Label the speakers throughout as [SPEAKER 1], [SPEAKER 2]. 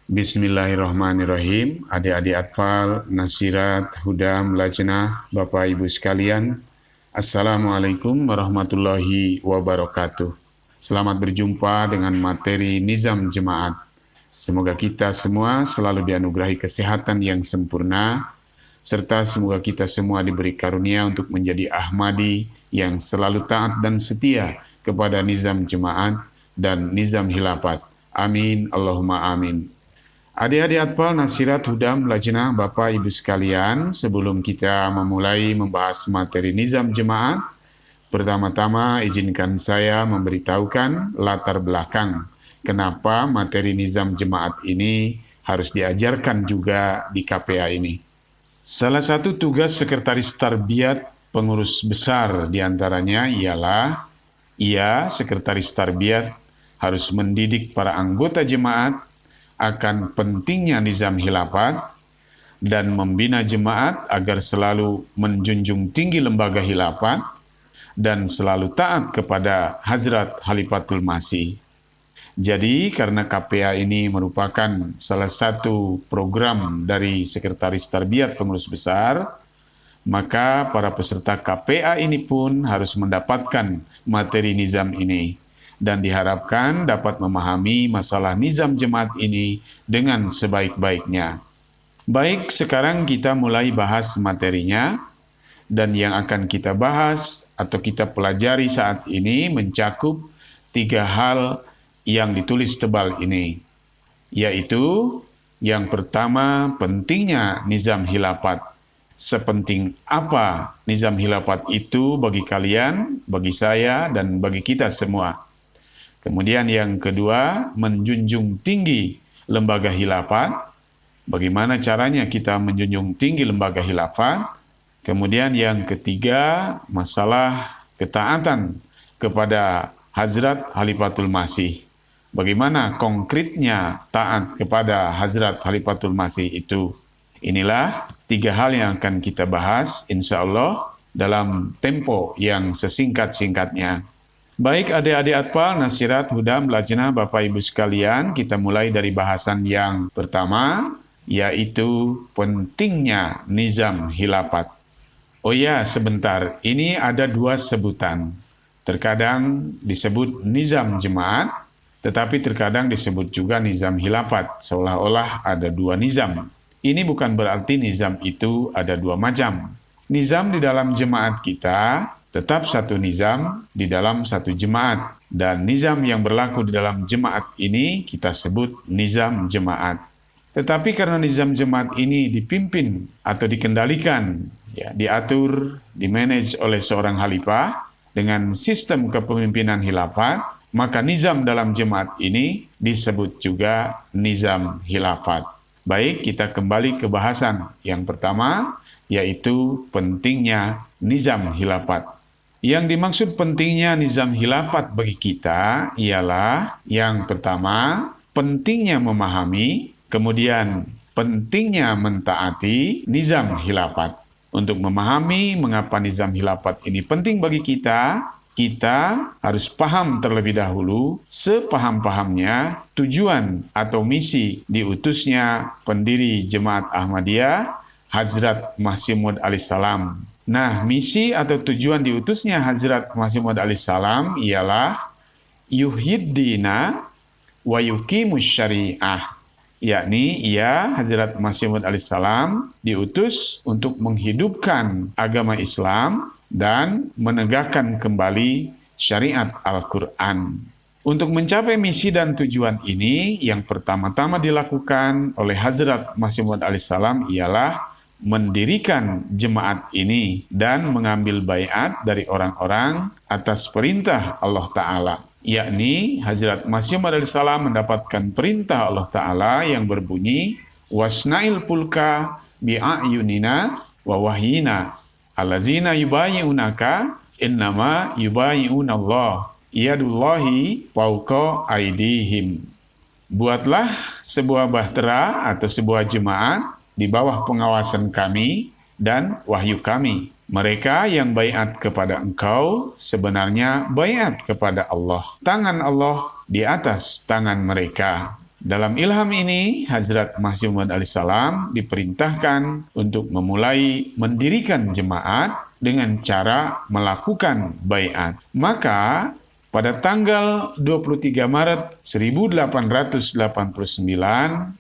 [SPEAKER 1] Bismillahirrahmanirrahim. Adik-adik Atfal, Nasirat, Hudam, Lajnah, Bapak Ibu sekalian. Assalamualaikum warahmatullahi wabarakatuh. Selamat berjumpa dengan materi Nizam Jemaat. Semoga kita semua selalu dianugerahi kesehatan yang sempurna, serta semoga kita semua diberi karunia untuk menjadi Ahmadi yang selalu taat dan setia kepada Nizam Jemaat dan Nizam Hilafat. Amin, Allahumma amin. Adik-adik Atfal, Nasirat, Hudam, Lajnah, Bapak Ibu sekalian, sebelum kita memulai membahas materi Nizam Jemaat, pertama-tama izinkan saya memberitahukan latar belakang kenapa materi Nizam Jemaat ini harus diajarkan juga di KPA ini. Salah satu tugas Sekretaris Tarbiyat pengurus besar diantaranya ialah Sekretaris Tarbiyat harus mendidik para anggota jemaat akan pentingnya nizam hilafat dan membina jemaat agar selalu menjunjung tinggi lembaga hilafat dan selalu taat kepada Hazrat Khalifatul Masih. Jadi karena KPA ini merupakan salah satu program dari Sekretaris Tarbiyat Pengurus Besar, maka para peserta KPA ini pun harus mendapatkan materi nizam ini dan diharapkan dapat memahami masalah nizam jemaat ini dengan sebaik-baiknya. Baik, sekarang kita mulai bahas materinya, dan yang akan kita bahas atau kita pelajari saat ini mencakup 3 hal yang ditulis tebal ini, yaitu yang pertama, pentingnya nizam hilafat. Sepenting apa nizam hilafat itu bagi kalian, bagi saya, dan bagi kita semua. Kemudian yang kedua, menjunjung tinggi lembaga hilafat. Bagaimana caranya kita menjunjung tinggi lembaga hilafat? Kemudian yang ketiga, masalah ketaatan kepada Hazrat Khalifatul Masih. Bagaimana konkretnya taat kepada Hazrat Khalifatul Masih itu? Inilah 3 hal yang akan kita bahas, insya Allah, dalam tempo yang sesingkat-singkatnya. Baik adik-adik Atfal, Nasirat, Hudam, Lajnah, Bapak Ibu sekalian, kita mulai dari bahasan yang pertama, yaitu pentingnya nizam hilafat. Oh ya, sebentar, ini ada 2 sebutan. Terkadang disebut nizam jemaat, tetapi terkadang disebut juga nizam hilafat, seolah-olah ada 2 nizam. Ini bukan berarti nizam itu ada 2 macam. Nizam di dalam jemaat kita tetap satu nizam di dalam satu jemaat, dan nizam yang berlaku di dalam jemaat ini kita sebut nizam jemaat. Tetapi karena nizam jemaat ini dipimpin atau dikendalikan, diatur, dimanage oleh seorang khalifah dengan sistem kepemimpinan hilafat, maka nizam dalam jemaat ini disebut juga nizam hilafat. Baik, kita kembali ke bahasan yang pertama, yaitu pentingnya nizam hilafat. Yang dimaksud pentingnya nizam hilafat bagi kita ialah yang pertama, pentingnya memahami, kemudian pentingnya mentaati nizam hilafat. Untuk memahami mengapa nizam hilafat ini penting bagi kita harus paham terlebih dahulu sepaham-pahamnya tujuan atau misi diutusnya pendiri Jemaat Ahmadiyah, Hazrat Masih Maud alaihissalam. Nah, misi atau tujuan diutusnya Hazrat Masih Maud alaihissalam ialah yuhiddina wa yuqimus syariah. Yakni Hazrat Masih Maud alaihissalam diutus untuk menghidupkan agama Islam dan menegakkan kembali syariat Al-Quran. Untuk mencapai misi dan tujuan ini, yang pertama-tama dilakukan oleh Hazrat Masih Maud alaihissalam ialah mendirikan jemaat ini dan mengambil baiat dari orang-orang atas perintah Allah Ta'ala. Yakni Hazrat Masih Maud alaihissalam mendapatkan perintah Allah Ta'ala yang berbunyi, wasna'il pulka bi'ayunina wa wahyina allazina yubayi'unaka innama yubayi'unallah yadullahi fawqa aydihim. Buatlah sebuah bahtera atau sebuah jemaat di bawah pengawasan kami dan wahyu kami. Mereka yang baiat kepada engkau sebenarnya baiat kepada Allah. Tangan Allah di atas tangan mereka. Dalam ilham ini, Hazrat Masih Maud alaihissalam diperintahkan untuk memulai mendirikan jemaat dengan cara melakukan baiat. Maka, pada tanggal 23 Maret 1889,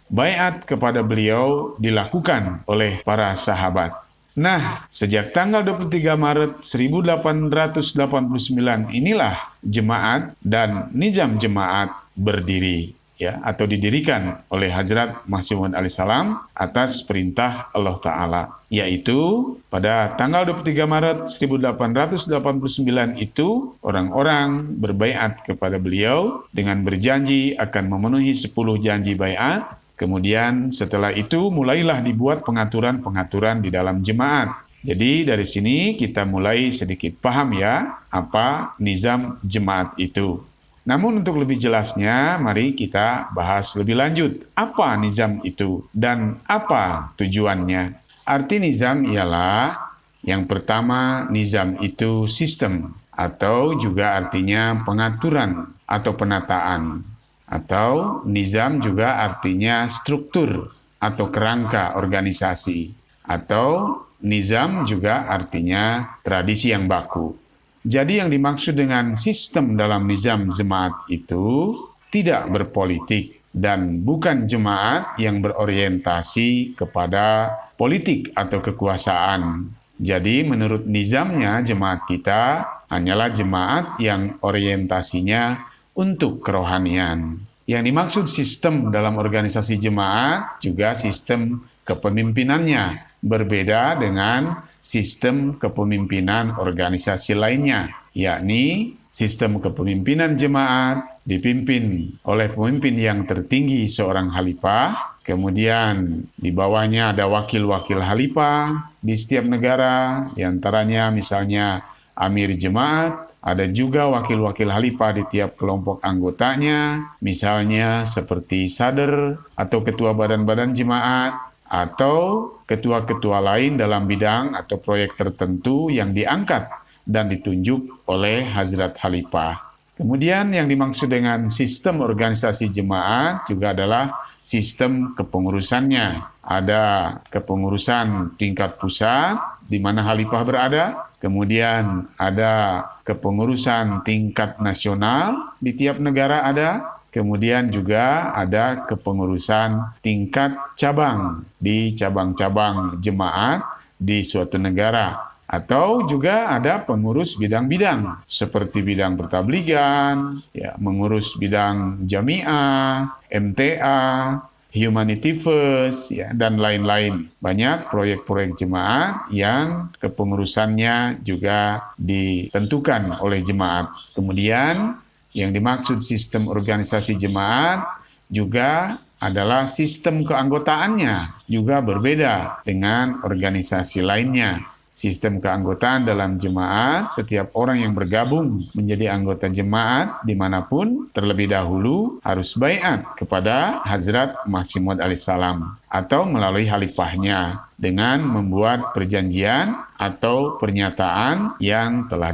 [SPEAKER 1] baiat kepada beliau dilakukan oleh para sahabat. Nah, sejak tanggal 23 Maret 1889 inilah jemaat dan nizam jemaat berdiri, ya, atau didirikan oleh Hazrat Masih Maud alaihissalam atas perintah Allah Ta'ala, yaitu pada tanggal 23 Maret 1889 itu orang-orang berbaiat kepada beliau dengan berjanji akan memenuhi 10 janji baiat. Kemudian setelah itu mulailah dibuat pengaturan-pengaturan di dalam jemaat. Jadi dari sini kita mulai sedikit paham ya apa nizam jemaat itu. Namun untuk lebih jelasnya, mari kita bahas lebih lanjut. Apa nizam itu dan apa tujuannya? Arti nizam ialah yang pertama, nizam itu sistem atau juga artinya pengaturan atau penataan. Atau nizam juga artinya struktur atau kerangka organisasi. Atau nizam juga artinya tradisi yang baku. Jadi yang dimaksud dengan sistem dalam nizam jemaat itu tidak berpolitik dan bukan jemaat yang berorientasi kepada politik atau kekuasaan. Jadi menurut nizamnya jemaat kita hanyalah jemaat yang orientasinya untuk kerohanian. Yang dimaksud sistem dalam organisasi jemaat juga sistem kepemimpinannya berbeda dengan sistem kepemimpinan organisasi lainnya, yakni sistem kepemimpinan jemaat dipimpin oleh pemimpin yang tertinggi seorang khalifah, kemudian di bawahnya ada wakil-wakil khalifah di setiap negara, di antaranya misalnya amir jemaat. Ada juga wakil-wakil khalifah di tiap kelompok anggotanya, misalnya seperti sadr atau ketua badan-badan jemaat, atau ketua-ketua lain dalam bidang atau proyek tertentu yang diangkat dan ditunjuk oleh Hazrat Khalifah. Kemudian yang dimaksud dengan sistem organisasi jemaat juga adalah sistem kepengurusannya. Ada kepengurusan tingkat pusat, di mana Khalifah berada. Kemudian ada kepengurusan tingkat nasional, di tiap negara ada. Kemudian juga ada kepengurusan tingkat cabang, di cabang-cabang jemaat di suatu negara. Atau juga ada pengurus bidang-bidang, seperti bidang pertabligan, ya, mengurus bidang jamiah, MTA, Humanity First, ya, dan lain-lain. Banyak proyek-proyek jemaat yang kepengurusannya juga ditentukan oleh jemaat. Kemudian yang dimaksud sistem organisasi jemaat juga adalah sistem keanggotaannya juga berbeda dengan organisasi lainnya. Sistem keanggotaan dalam jemaat, setiap orang yang bergabung menjadi anggota jemaat dimanapun terlebih dahulu harus baiat kepada Hazrat Masih Maud alaihissalam atau melalui khalifahnya dengan membuat perjanjian atau pernyataan yang telah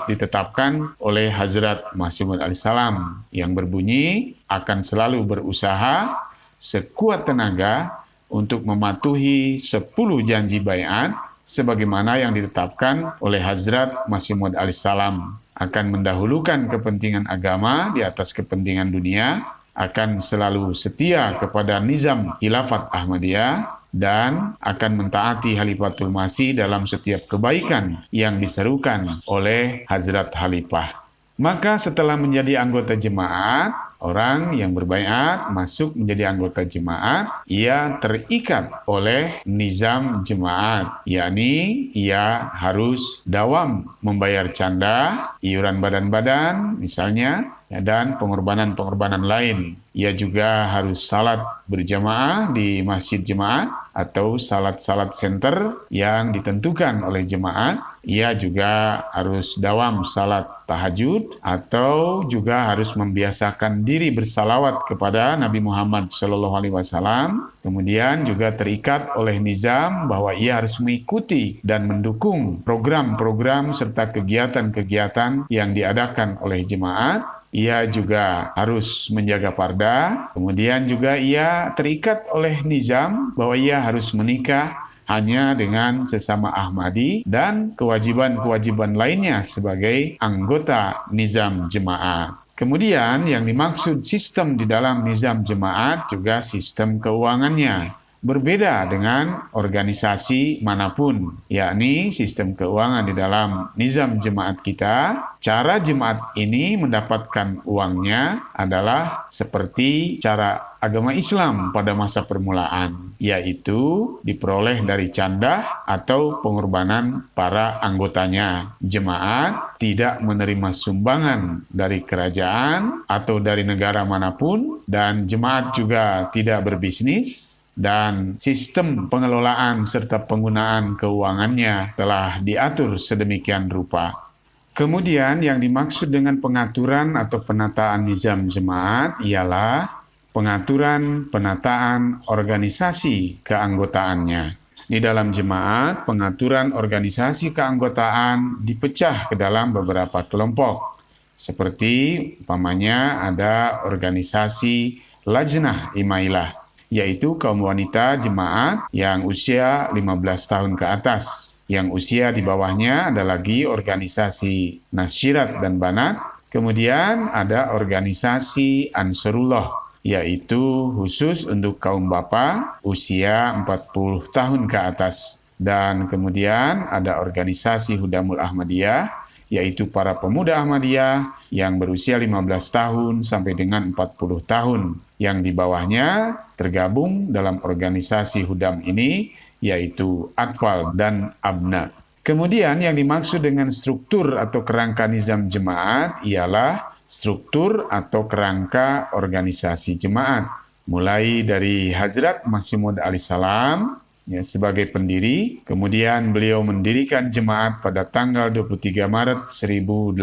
[SPEAKER 1] ditetapkan oleh Hazrat Masih Maud alaihissalam yang berbunyi akan selalu berusaha sekuat tenaga untuk mematuhi 10 janji baiat sebagaimana yang ditetapkan oleh Hazrat Masih Maud alaihissalam, akan mendahulukan kepentingan agama di atas kepentingan dunia, akan selalu setia kepada nizam Khilafat Ahmadiyah, dan akan mentaati Khalifatul Masih dalam setiap kebaikan yang diserukan oleh Hazrat Khalifah. Maka setelah menjadi anggota jemaat, orang yang berbaiat masuk menjadi anggota jemaat, ia terikat oleh nizam jemaat, yakni ia harus dawam membayar canda, iuran badan-badan misalnya, dan pengorbanan-pengorbanan lain. Ia juga harus salat berjamaah di masjid jemaat atau salat-salat center yang ditentukan oleh jemaat. Ia juga harus dawam salat tahajud atau juga harus membiasakan diri bersalawat kepada Nabi Muhammad SAW. Kemudian juga terikat oleh nizam bahwa ia harus mengikuti dan mendukung program-program serta kegiatan-kegiatan yang diadakan oleh jemaat ia juga harus menjaga parda, kemudian juga ia terikat oleh nizam bahwa ia harus menikah hanya dengan sesama Ahmadi dan kewajiban-kewajiban lainnya sebagai anggota nizam jemaat. Kemudian yang dimaksud sistem di dalam nizam jemaat juga sistem keuangannya. Berbeda dengan organisasi manapun, yakni sistem keuangan di dalam nizam jemaat kita, cara jemaat ini mendapatkan uangnya adalah seperti cara agama Islam pada masa permulaan, yaitu diperoleh dari candah atau pengorbanan para anggotanya. Jemaat tidak menerima sumbangan dari kerajaan atau dari negara manapun, dan jemaat juga tidak berbisnis, dan sistem pengelolaan serta penggunaan keuangannya telah diatur sedemikian rupa. Kemudian yang dimaksud dengan pengaturan atau penataan nizam jemaat ialah pengaturan penataan organisasi keanggotaannya. Di dalam jemaat, pengaturan organisasi keanggotaan dipecah ke dalam beberapa kelompok. Seperti umpamanya ada organisasi Lajnah Imailah, yaitu kaum wanita jemaat yang usia 15 tahun ke atas. Yang usia di bawahnya ada lagi organisasi Nasyirat dan Banat. Kemudian ada organisasi Ansarullah, yaitu khusus untuk kaum bapa usia 40 tahun ke atas. Dan kemudian ada organisasi Hudamul Ahmadiyah, yaitu para pemuda Ahmadiyah yang berusia 15 tahun sampai dengan 40 tahun. Yang di bawahnya tergabung dalam organisasi Hudam ini, yaitu Atfal dan Abna. Kemudian yang dimaksud dengan struktur atau kerangka nizam jemaat ialah struktur atau kerangka organisasi jemaat. Mulai dari Hazrat Masih Maud alaihissalam sebagai pendiri, kemudian beliau mendirikan jemaat pada tanggal 23 Maret 1889,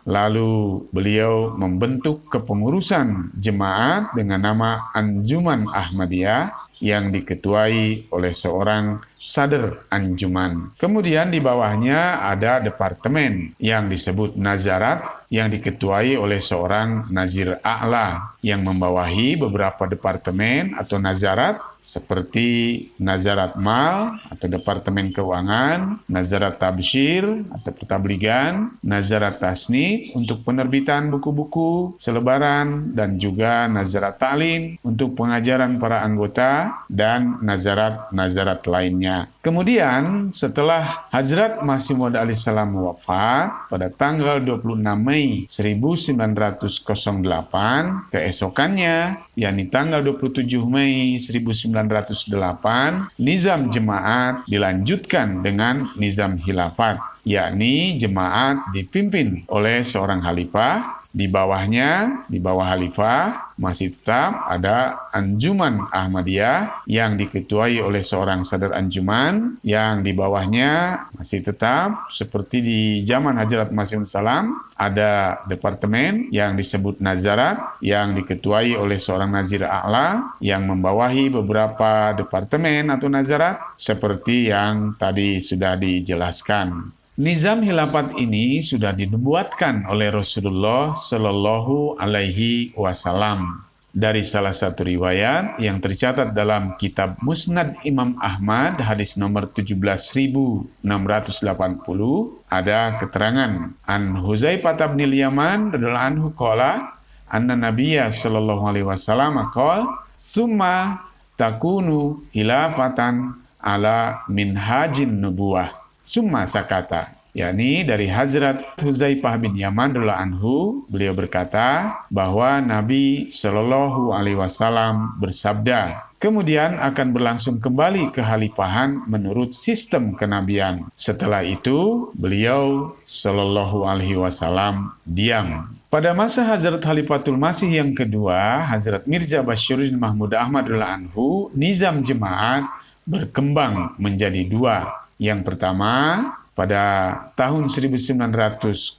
[SPEAKER 1] lalu beliau membentuk kepengurusan jemaat dengan nama Anjuman Ahmadiyah yang diketuai oleh seorang Sadr Anjuman. Kemudian di bawahnya ada departemen yang disebut Nazarat yang diketuai oleh seorang Nazir A'la yang membawahi beberapa departemen atau nazarat seperti Nazarat Mal atau Departemen Keuangan, Nazarat Tabsyir atau Pertabligan, Nazarat Tasnif untuk penerbitan buku-buku selebaran, dan juga Nazarat Ta'lim untuk pengajaran para anggota, dan nazarat-nazarat lainnya. Kemudian setelah Hazrat Masih Maud alaihissalam wafat pada tanggal 26 Mei 1908, keesokannya, yakni tanggal 27 Mei 1908, nizam jemaat dilanjutkan dengan nizam khilafat, yakni jemaat dipimpin oleh seorang khalifah. Di bawahnya, di bawah khalifah, masih tetap ada Anjuman Ahmadiyah yang diketuai oleh seorang Sadr Anjuman, yang di bawahnya masih tetap seperti di zaman Hazrat Masih Maud Salam, ada departemen yang disebut Nazarat yang diketuai oleh seorang Nazir A'la yang membawahi beberapa departemen atau nazarat seperti yang tadi sudah dijelaskan. Nizam khilafat ini sudah dinubuatkan oleh Rasulullah Shallallahu Alaihi Wasallam. Dari salah satu riwayat yang tercatat dalam kitab Musnad Imam Ahmad hadis nomor 17.680 ada keterangan an Huzaifah bin Yaman radhiyallahu anhu qala anna Nabiyya Shallallahu Alaihi Wasallam qala summa takunu khilafatan ala minhajin nubuwah. Summa sakata, yakni dari Hazrat Huzaifah bin Yaman radhiyallahu anhu, beliau berkata bahwa Nabi Shallallahu Alaihi Wasallam bersabda, kemudian akan berlangsung kembali kehalifahan menurut sistem kenabian. Setelah itu, beliau Shallallahu Alaihi Wasallam diam. Pada masa Hazrat Khalifatul Masih yang kedua, Hazrat Mirza Bashiruddin Mahmud Ahmad radhiyallahu anhu, nizam jemaat berkembang menjadi dua. Yang pertama, Pada tahun 1906,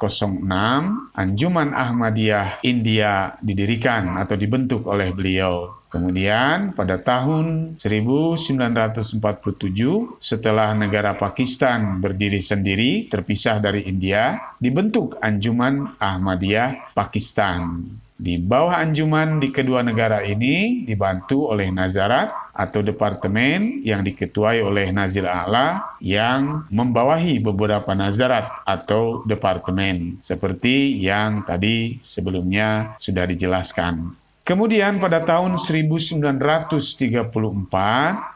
[SPEAKER 1] Anjuman Ahmadiyah India didirikan atau dibentuk oleh beliau. Kemudian pada tahun 1947, setelah negara Pakistan berdiri sendiri, terpisah dari India, dibentuk Anjuman Ahmadiyah Pakistan. Di bawah anjuman di kedua negara ini dibantu oleh Nazarat atau departemen yang diketuai oleh Nazir A'la yang membawahi beberapa nazarat atau departemen seperti yang tadi sebelumnya sudah dijelaskan. Kemudian pada tahun 1934,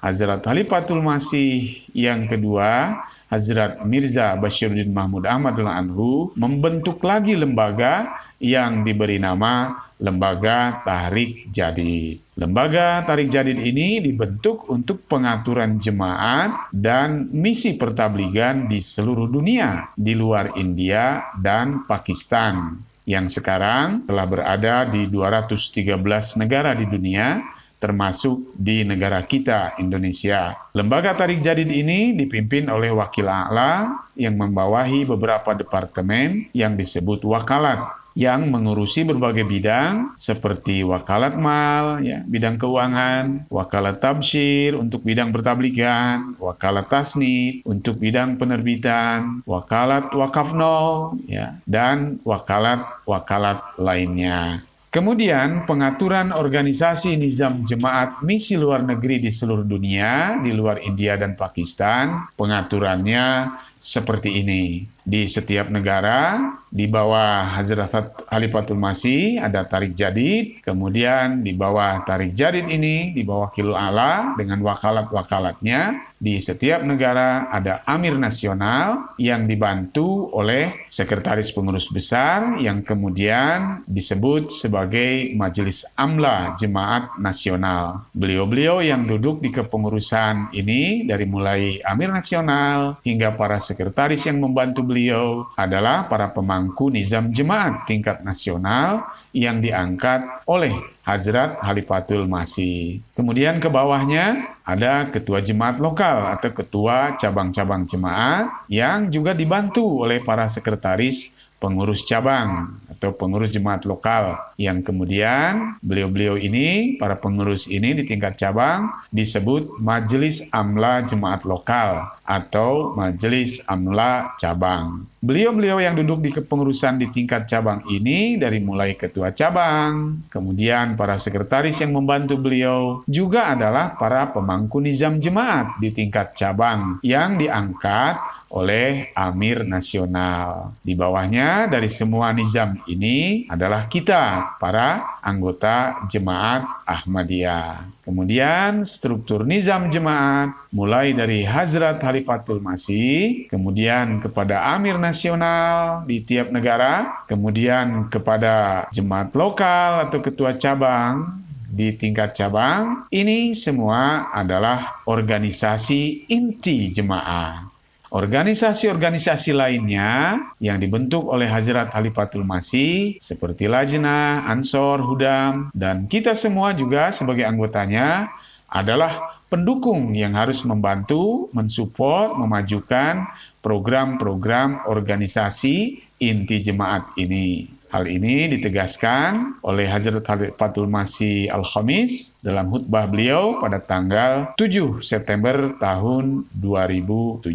[SPEAKER 1] Hazrat Khalifatul Masih yang kedua, Hazrat Mirza Bashiruddin Mahmud Ahmad Anhu, membentuk lagi lembaga yang diberi nama Lembaga Tahrik Jadid. Lembaga Tahrik Jadid ini dibentuk untuk pengaturan jemaat dan misi pertabligan di seluruh dunia, di luar India dan Pakistan, yang sekarang telah berada di 213 negara di dunia, termasuk di negara kita, Indonesia. Lembaga Tahrik Jadid ini dipimpin oleh Wakil A'la yang membawahi beberapa departemen yang disebut wakalat, yang mengurusi berbagai bidang seperti wakalat mal, bidang keuangan, wakalat tabsyir untuk bidang pertabligan, wakalat tasnif untuk bidang penerbitan, wakalat wakaf nol, dan wakalat lainnya. Kemudian pengaturan organisasi nizam jemaat misi luar negeri di seluruh dunia, di luar India dan Pakistan, pengaturannya seperti ini. Di setiap negara, di bawah Hazrat Khalifatul Masih ada Tahrik Jadid, kemudian di bawah Tahrik Jadid ini, di bawah Wakil A'la dengan wakalat-wakalatnya, di setiap negara ada Amir Nasional yang dibantu oleh Sekretaris Pengurus Besar yang kemudian disebut sebagai Majelis Amla Jemaat Nasional. Beliau-beliau yang duduk di kepengurusan ini dari mulai Amir Nasional hingga para sekretaris yang membantu beliau adalah para pemangku nizam jemaat tingkat nasional yang diangkat oleh Hazrat Khalifatul Masih. Kemudian ke bawahnya ada ketua jemaat lokal atau ketua cabang-cabang jemaat yang juga dibantu oleh para sekretaris pengurus cabang atau pengurus jemaat lokal yang kemudian beliau-beliau ini, para pengurus ini di tingkat cabang disebut Majelis Amla Jemaat Lokal atau Majelis Amla Cabang. Beliau-beliau yang duduk di kepengurusan di tingkat cabang ini dari mulai ketua cabang, kemudian para sekretaris yang membantu beliau juga adalah para pemangku nizam jemaat di tingkat cabang yang diangkat oleh Amir Nasional. Di bawahnya dari semua nizam ini adalah kita, para anggota Jemaat Ahmadiyah. Kemudian struktur nizam jemaat mulai dari Hazrat Khalifatul Masih, kemudian kepada Amir Nasional di tiap negara, kemudian kepada jemaat lokal atau ketua cabang di tingkat cabang. Ini semua adalah organisasi inti jemaah. Organisasi-organisasi lainnya yang dibentuk oleh Hazrat Khalifatul Masih seperti Lajnah, Ansor, Hudam, dan kita semua juga sebagai anggotanya adalah pendukung yang harus membantu, mensupport, memajukan program-program organisasi inti jemaat ini. Hal ini ditegaskan oleh Hazrat Khalifatul Masih Al-Khamis dalam khutbah beliau pada tanggal 7 September tahun 2007.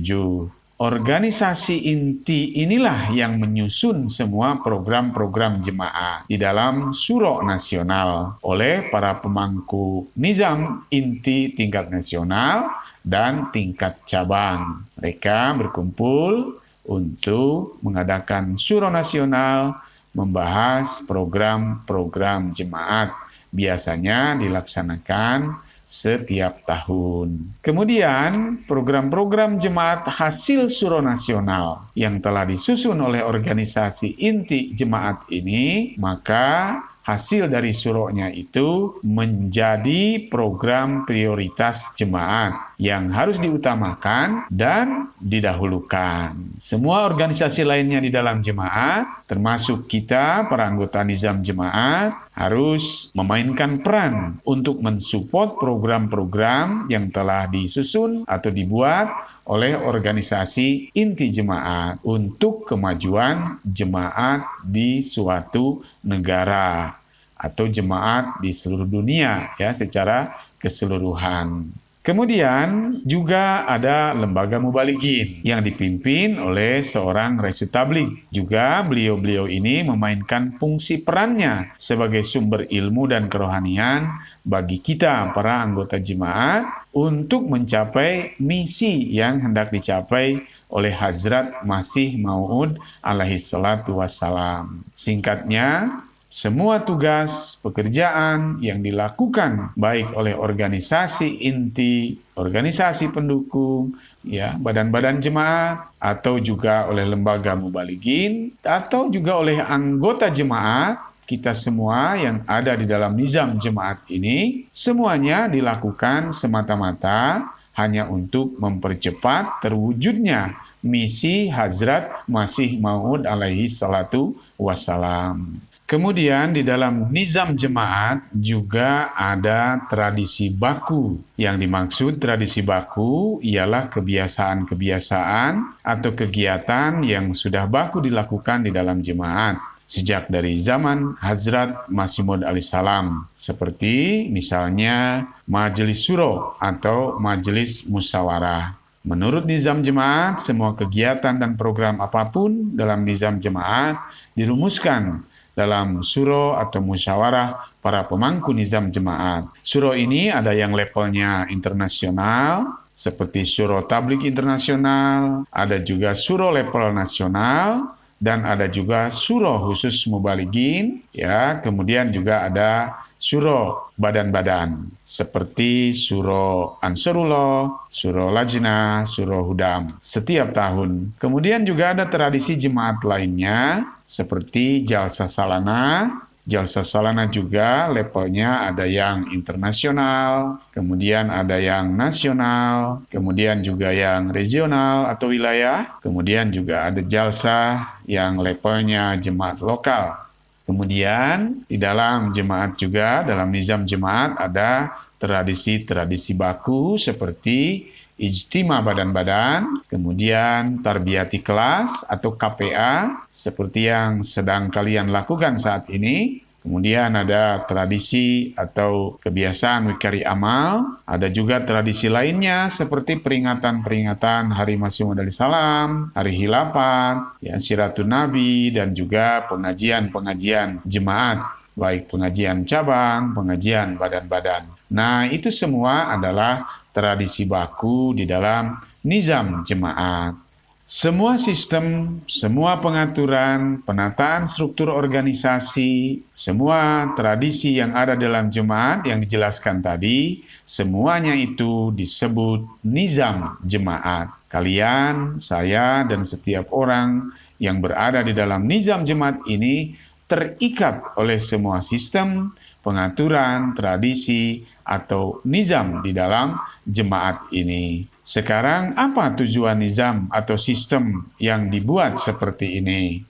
[SPEAKER 1] Organisasi inti inilah yang menyusun semua program-program jemaah di dalam Syuro Nasional oleh para pemangku nizam inti tingkat nasional dan tingkat cabang. Mereka berkumpul untuk mengadakan Syuro Nasional, membahas program-program jemaat, biasanya dilaksanakan setiap tahun. Kemudian, program-program jemaat hasil Syuro Nasional yang telah disusun oleh organisasi inti jemaat ini, maka hasil dari syuronya itu menjadi program prioritas jemaat yang harus diutamakan dan didahulukan. Semua organisasi lainnya di dalam jemaat, termasuk kita, para anggota nizam jemaat, harus memainkan peran untuk mensupport program-program yang telah disusun atau dibuat oleh organisasi inti jemaat untuk kemajuan jemaat di suatu negara atau jemaat di seluruh dunia ya secara keseluruhan. Kemudian juga ada lembaga mubalighin yang dipimpin oleh seorang raisut tabligh. Juga beliau-beliau ini memainkan fungsi perannya sebagai sumber ilmu dan kerohanian bagi kita para anggota jemaat untuk mencapai misi yang hendak dicapai oleh Hazrat Masih Maud alaihi salatu wassalam. Singkatnya, semua tugas pekerjaan yang dilakukan baik oleh organisasi inti, organisasi pendukung, ya, badan-badan jemaat, atau juga oleh lembaga mubalighin, atau juga oleh anggota jemaat, kita semua yang ada di dalam nizam jemaat ini, semuanya dilakukan semata-mata hanya untuk mempercepat terwujudnya misi Hazrat Masih Maud alaihi salatu wassalam. Kemudian di dalam nizam jemaat juga ada tradisi baku. Yang dimaksud tradisi baku ialah kebiasaan-kebiasaan atau kegiatan yang sudah baku dilakukan di dalam jemaat sejak dari zaman Hazrat Masih Maud alaihi salam. Seperti misalnya majelis suro atau majelis musyawarah. Menurut nizam jemaat, semua kegiatan dan program apapun dalam nizam jemaat dirumuskan dalam suro atau musyawarah para pemangku nizam jemaat. Suro ini ada yang levelnya internasional, seperti Suro Tabligh Internasional, ada juga suro level nasional, dan ada juga suro khusus mubalighin, ya. Kemudian juga ada suro badan-badan, seperti suro Ansarullah, suro Lajnah, suro Hudam, setiap tahun. Kemudian juga ada tradisi jemaat lainnya, seperti Jalsa Salana. Jalsa Salana juga levelnya ada yang internasional, kemudian ada yang nasional, kemudian juga yang regional atau wilayah, kemudian juga ada jalsa yang levelnya jemaat lokal. Kemudian di dalam jemaat juga, dalam nizam jemaat ada tradisi-tradisi baku seperti ijtima badan-badan, kemudian tarbiyati kelas atau KPA seperti yang sedang kalian lakukan saat ini. Kemudian ada tradisi atau kebiasaan wikari amal. Ada juga tradisi lainnya seperti peringatan-peringatan Hari Masih Maud alaihi salam, Hari Hilafat, ya, Siratun Nabi, dan juga pengajian-pengajian jemaat, baik pengajian cabang, pengajian badan-badan. Nah, itu semua adalah tradisi baku di dalam nizam jemaat. Semua sistem, semua pengaturan, penataan struktur organisasi, semua tradisi yang ada dalam jemaat yang dijelaskan tadi, semuanya itu disebut nizam jemaat. Kalian, saya, dan setiap orang yang berada di dalam nizam jemaat ini terikat oleh semua sistem, pengaturan, tradisi, atau nizam di dalam jemaat ini. Sekarang, apa tujuan nizam atau sistem yang dibuat seperti ini?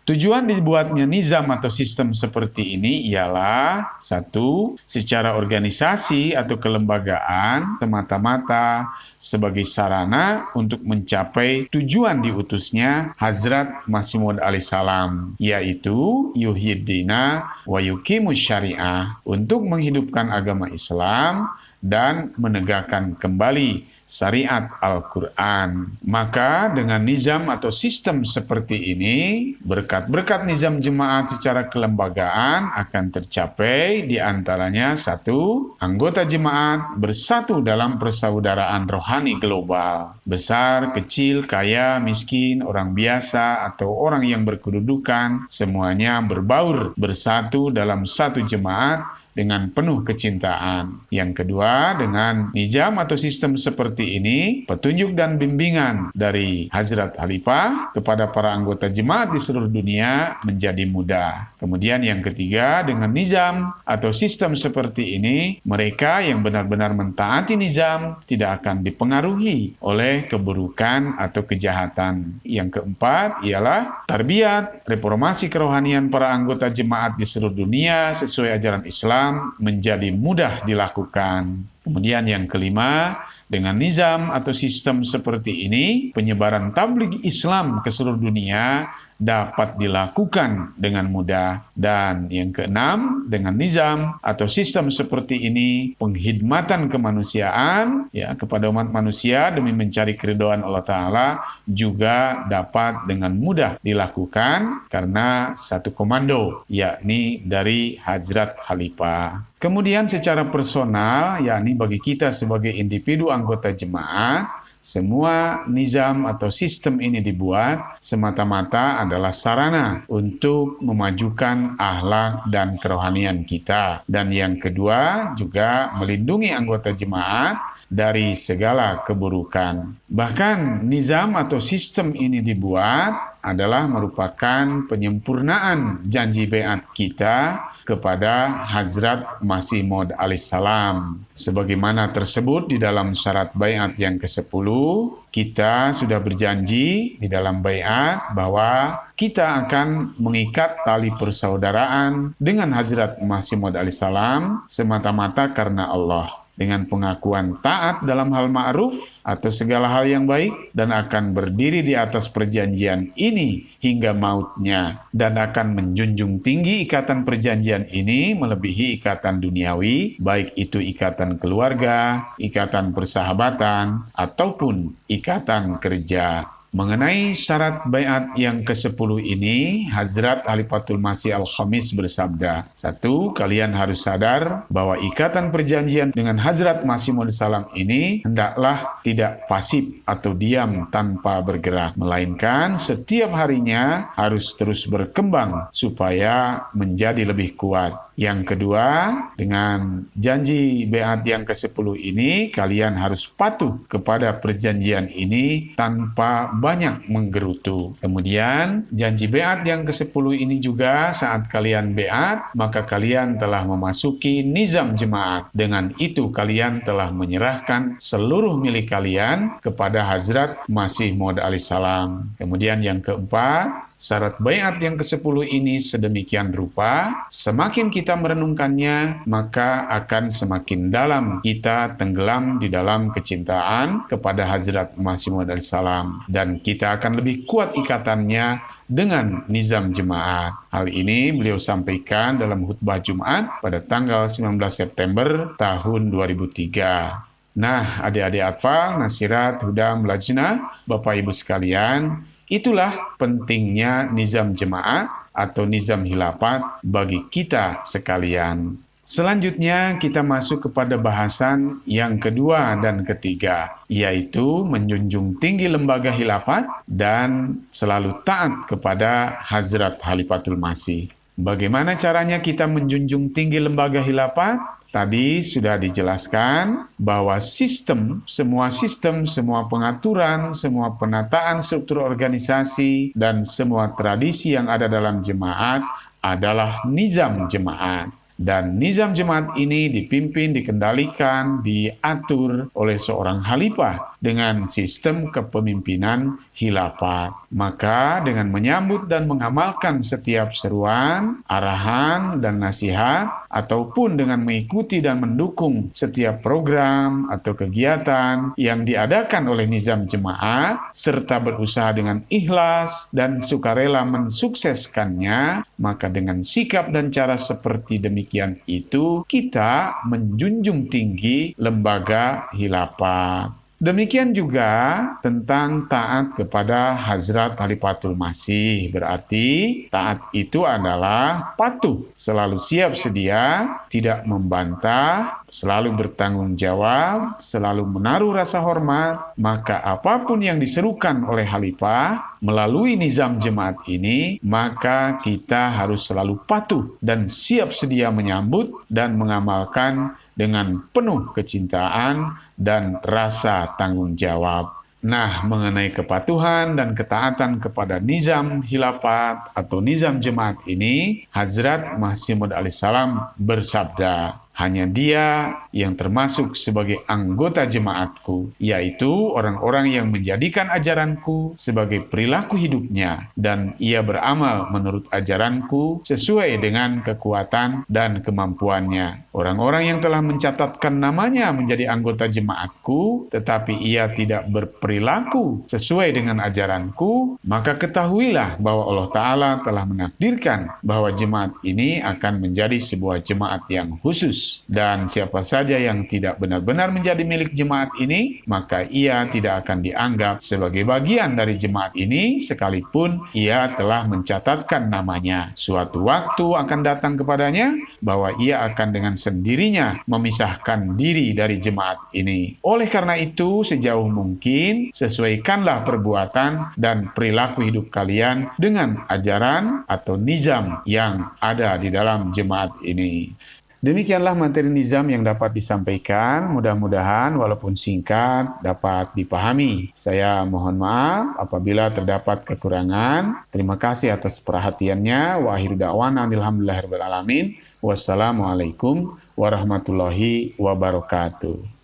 [SPEAKER 1] Tujuan dibuatnya nizam atau sistem seperti ini ialah, satu, secara organisasi atau kelembagaan semata-mata sebagai sarana untuk mencapai tujuan diutusnya Hazrat Masih Maud alaihi salam, yaitu yuhyiddina wa yuqimus syariah, untuk menghidupkan agama Islam dan menegakkan kembali syariat Al-Quran. Maka dengan nizam atau sistem seperti ini, berkat-berkat nizam jemaat secara kelembagaan akan tercapai, di antaranya satu, anggota jemaat bersatu dalam persaudaraan rohani global. Besar, kecil, kaya, miskin, orang biasa, atau orang yang berkedudukan, semuanya berbaur bersatu dalam satu jemaat dengan penuh kecintaan. Yang kedua, dengan nizam atau sistem seperti ini, petunjuk dan bimbingan dari Hazrat Khalifah kepada para anggota jemaat di seluruh dunia menjadi mudah. Kemudian yang ketiga, dengan nizam atau sistem seperti ini, mereka yang benar-benar mentaati nizam tidak akan dipengaruhi oleh keburukan atau kejahatan. Yang keempat ialah tarbiyat, reformasi kerohanian para anggota jemaat di seluruh dunia sesuai ajaran Islam menjadi mudah dilakukan. Kemudian yang kelima, dengan nizam atau sistem seperti ini, penyebaran tabligh Islam ke seluruh dunia dapat dilakukan dengan mudah. Dan yang keenam, dengan nizam atau sistem seperti ini, penghidmatan kemanusiaan ya kepada umat manusia demi mencari keridhaan Allah Ta'ala juga dapat dengan mudah dilakukan karena satu komando, yakni dari Hazrat Khalifah. Kemudian secara personal, yakni bagi kita sebagai individu anggota jemaat, semua nizam atau sistem ini dibuat semata-mata adalah sarana untuk memajukan akhlak dan kerohanian kita. Dan yang kedua juga melindungi anggota jemaat dari segala keburukan. Bahkan nizam atau sistem ini dibuat adalah merupakan penyempurnaan janji baiat kita kepada Hazrat Masih Maud alaihissalam. Sebagaimana tersebut di dalam syarat baiat yang ke-10, kita sudah berjanji di dalam baiat bahwa kita akan mengikat tali persaudaraan dengan Hazrat Masih Maud alaihissalam semata-mata karena Allah, dengan pengakuan taat dalam hal ma'ruf atau segala hal yang baik, dan akan berdiri di atas perjanjian ini hingga mautnya, dan akan menjunjung tinggi ikatan perjanjian ini melebihi ikatan duniawi, baik itu ikatan keluarga, ikatan persahabatan, ataupun ikatan kerja. Mengenai syarat baiat yang ke-10 ini, Hazrat Khalifatul Masih Al-Khamis bersabda, 1. Kalian harus sadar bahwa ikatan perjanjian dengan Hazrat Masih Maud salam ini hendaklah tidak pasif atau diam tanpa bergerak, melainkan setiap harinya harus terus berkembang supaya menjadi lebih kuat. Yang kedua, dengan janji baiat yang ke-10 ini, kalian harus patuh kepada perjanjian ini tanpa banyak menggerutu. Kemudian, janji baiat yang ke-10 ini juga saat kalian baiat, maka kalian telah memasuki nizam jemaat. Dengan itu, kalian telah menyerahkan seluruh milik kalian kepada Hazrat Masih Maud alaihissalam. Kemudian yang keempat, syarat baiat yang ke-10 ini sedemikian rupa, semakin kita merenungkannya, maka akan semakin dalam kita tenggelam di dalam kecintaan kepada Hazrat Masih Maud alaihissalam, dan kita akan lebih kuat ikatannya dengan nizam jemaat. Hal ini beliau sampaikan dalam khutbah Jumat pada tanggal 19 September tahun 2003. Nah, adik-adik atfal, nasirat, hudam, lajnah, Bapak Ibu sekalian, itulah pentingnya nizam jemaat atau nizam khilafat bagi kita sekalian. Selanjutnya kita masuk kepada bahasan yang kedua dan ketiga, yaitu menjunjung tinggi lembaga khilafat dan selalu taat kepada Hazrat Khalifatul Masih. Bagaimana caranya kita menjunjung tinggi lembaga khilafat? Tadi sudah dijelaskan bahwa semua pengaturan, semua penataan struktur organisasi, dan semua tradisi yang ada dalam jemaat adalah nizam jemaat. Dan nizam jemaat ini dipimpin, dikendalikan, diatur oleh seorang khalifah dengan sistem kepemimpinan khilafat. Maka dengan menyambut dan mengamalkan setiap seruan, arahan, dan nasihat, ataupun dengan mengikuti dan mendukung setiap program atau kegiatan yang diadakan oleh nizam jemaat, serta berusaha dengan ikhlas dan sukarela mensukseskannya, maka dengan sikap dan cara seperti demikian itu, kita menjunjung tinggi lembaga khilafat. Demikian juga tentang taat kepada Hazrat Khalifatul Masih. Berarti taat itu adalah patuh, selalu siap sedia, tidak membantah, selalu bertanggung jawab, selalu menaruh rasa hormat. Maka apapun yang diserukan oleh khalifah melalui nizam jemaat ini, maka kita harus selalu patuh dan siap sedia menyambut dan mengamalkan dengan penuh kecintaan dan rasa tanggung jawab. Nah, mengenai kepatuhan dan ketaatan kepada nizam khilafat atau nizam jemaat ini, Hazrat Masih Maud alaihissalam bersabda, hanya dia yang termasuk sebagai anggota jemaatku, yaitu orang-orang yang menjadikan ajaranku sebagai perilaku hidupnya, dan ia beramal menurut ajaranku sesuai dengan kekuatan dan kemampuannya. Orang-orang yang telah mencatatkan namanya menjadi anggota jemaatku, tetapi ia tidak berperilaku sesuai dengan ajaranku, maka ketahuilah bahwa Allah Ta'ala telah menakdirkan bahwa jemaat ini akan menjadi sebuah jemaat yang khusus. Dan siapa saja yang tidak benar-benar menjadi milik jemaat ini, maka ia tidak akan dianggap sebagai bagian dari jemaat ini sekalipun ia telah mencatatkan namanya. Suatu waktu akan datang kepadanya bahwa ia akan dengan sendirinya memisahkan diri dari jemaat ini. Oleh karena itu, sejauh mungkin sesuaikanlah perbuatan dan perilaku hidup kalian dengan ajaran atau nizam yang ada di dalam jemaat ini. Demikianlah materi nizam yang dapat disampaikan, mudah-mudahan walaupun singkat dapat dipahami. Saya mohon maaf apabila terdapat kekurangan. Terima kasih atas perhatiannya. Wa akhiru da'wana alhamdulillahirabbil alamin. Wassalamualaikum warahmatullahi wabarakatuh.